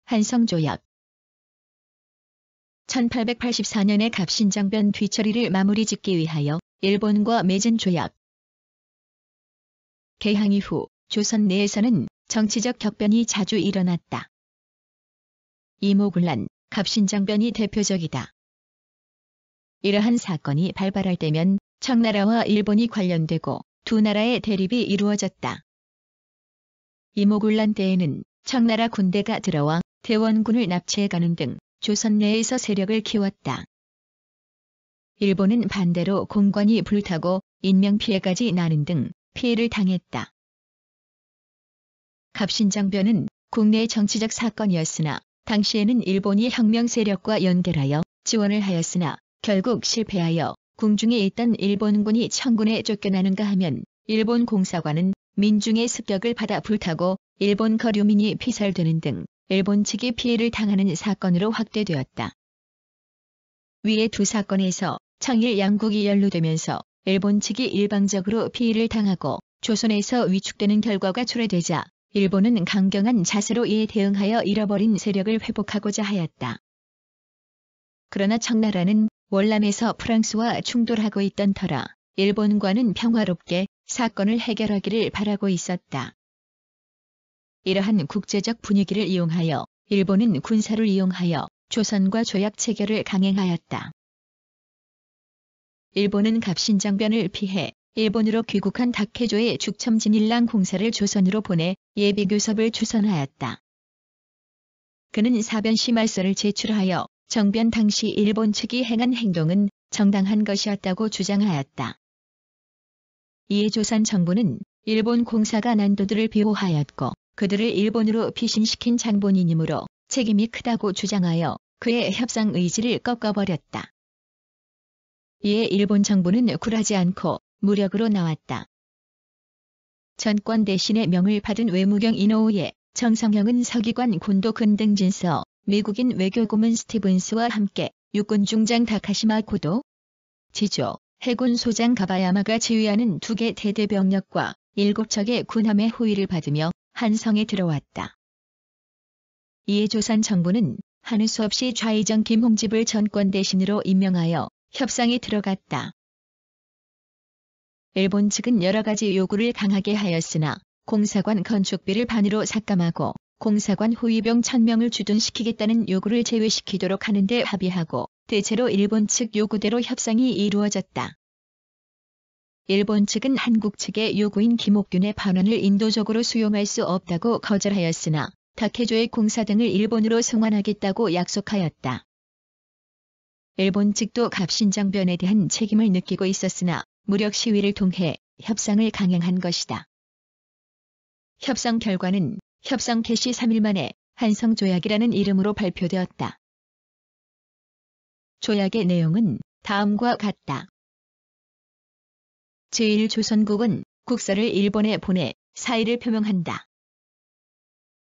한성조약 1884년의 갑신정변 뒤처리를 마무리 짓기 위하여 일본과 맺은 조약. 개항 이후 조선 내에서는 정치적 격변이 자주 일어났다. 이모군란, 갑신정변이 대표적이다. 이러한 사건이 발발할 때면 청나라와 일본이 관련되고 두 나라의 대립이 이루어졌다. 이모군란 때에는 청나라 군대가 들어와 대원군을 납치해가는 등 조선 내에서 세력을 키웠다. 일본은 반대로 공관이 불타고 인명피해까지 나는 등 피해를 당했다. 갑신정변은 국내 정치적 사건이었으나 당시에는 일본이 혁명 세력과 연결하여 지원을 하였으나 결국 실패하여 궁중에 있던 일본군이 청군에 쫓겨나는가 하면 일본 공사관은 민중의 습격을 받아 불타고 일본 거류민이 피살되는 등 일본 측이 피해를 당하는 사건으로 확대되었다. 위의 두 사건에서 청일 양국이 연루되면서 일본 측이 일방적으로 피해를 당하고 조선에서 위축되는 결과가 초래되자 일본은 강경한 자세로 이에 대응하여 잃어버린 세력을 회복하고자 하였다. 그러나 청나라는 월남에서 프랑스와 충돌하고 있던 터라 일본과는 평화롭게 사건을 해결하기를 바라고 있었다. 이러한 국제적 분위기를 이용하여 일본은 군사를 이용하여 조선과 조약 체결을 강행하였다. 일본은 갑신정변을 피해 일본으로 귀국한 다케조의 죽첨진일랑 공사를 조선으로 보내 예비교섭을 추선하였다. 그는 사변심할서를 제출하여 정변 당시 일본 측이 행한 행동은 정당한 것이었다고 주장하였다. 이에 조선 정부는 일본 공사가 난도들을 비호하였고 그들을 일본으로 피신시킨 장본인이므로 책임이 크다고 주장하여 그의 협상 의지를 꺾어버렸다. 이에 일본 정부는 굴하지 않고 무력으로 나왔다. 전권 대신의 명을 받은 외무경 이노우에, 정성형은 서기관 곤도 근등진서, 미국인 외교고문 스티븐스와 함께 육군 중장 다카시마 고도, 지조, 해군 소장 가바야마가 지휘하는 2개 대대병력과 7척의 군함의 호위를 받으며 한성에 들어왔다. 이에 조선 정부는 하는 수 없이 좌의정 김홍집을 전권 대신으로 임명하여 협상에 들어갔다. 일본 측은 여러 가지 요구를 강하게 하였으나 공사관 건축비를 반으로 삭감하고 공사관 호위병 1000명을 주둔시키겠다는 요구를 제외시키도록 하는 데 합의하고 대체로 일본 측 요구대로 협상이 이루어졌다. 일본 측은 한국 측의 요구인 김옥균의 반환을 인도적으로 수용할 수 없다고 거절하였으나 다케조의 공사 등을 일본으로 송환하겠다고 약속하였다. 일본 측도 갑신정변에 대한 책임을 느끼고 있었으나 무력 시위를 통해 협상을 강행한 것이다. 협상 결과는 협상 개시 3일 만에 한성조약이라는 이름으로 발표되었다. 조약의 내용은 다음과 같다. 제1조선국은 국서를 일본에 보내 사의를 표명한다.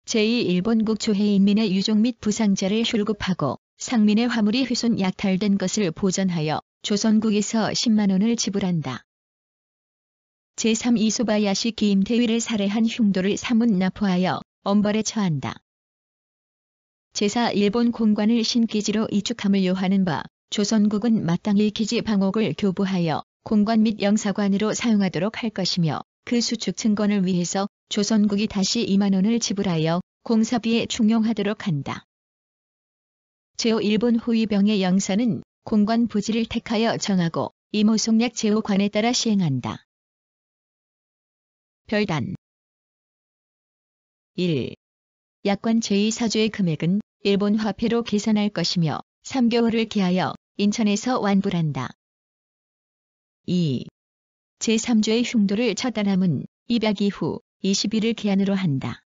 제2일본국 조해인민의 유족 및 부상자를 혈급하고 상민의 화물이 훼손 약탈된 것을 보전하여 조선국에서 10만 원을 지불한다. 제3 이소바야시 기임대위를 살해한 흉도를 사문 납포하여 엄벌에 처한다. 제4 일본 공관을 신기지로 이축함을 요하는 바 조선국은 마땅히 기지 방옥을 교부하여 공관 및 영사관으로 사용하도록 할 것이며 그 수축 증권을 위해서 조선국이 다시 2만 원을 지불하여 공사비에 충용하도록 한다. 제5 일본 호위병의 영사는 공관 부지를 택하여 정하고 이모송약 제5관에 따라 시행한다. 별단 1. 약관 제2사조의 금액은 일본 화폐로 계산할 것이며 3개월을 기하여 인천에서 완불한다. 2. 제3조의 흉도를 처단함은 입약 이후 20일을 기한으로 한다.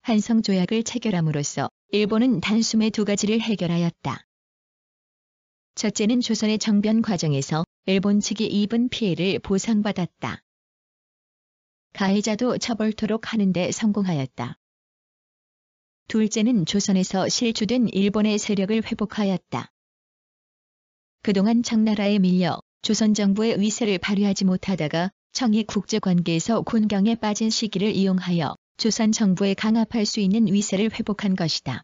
한성조약을 체결함으로써 일본은 단숨에 2가지를 해결하였다. 첫째는 조선의 정변 과정에서 일본 측이 입은 피해를 보상받았다. 가해자도 처벌토록 하는 데 성공하였다. 둘째는 조선에서 실추된 일본의 세력을 회복하였다. 그동안 청나라에 밀려 조선 정부의 위세를 발휘하지 못하다가 청이 국제관계에서 곤경에 빠진 시기를 이용하여 조선 정부에 강압할 수 있는 위세를 회복한 것이다.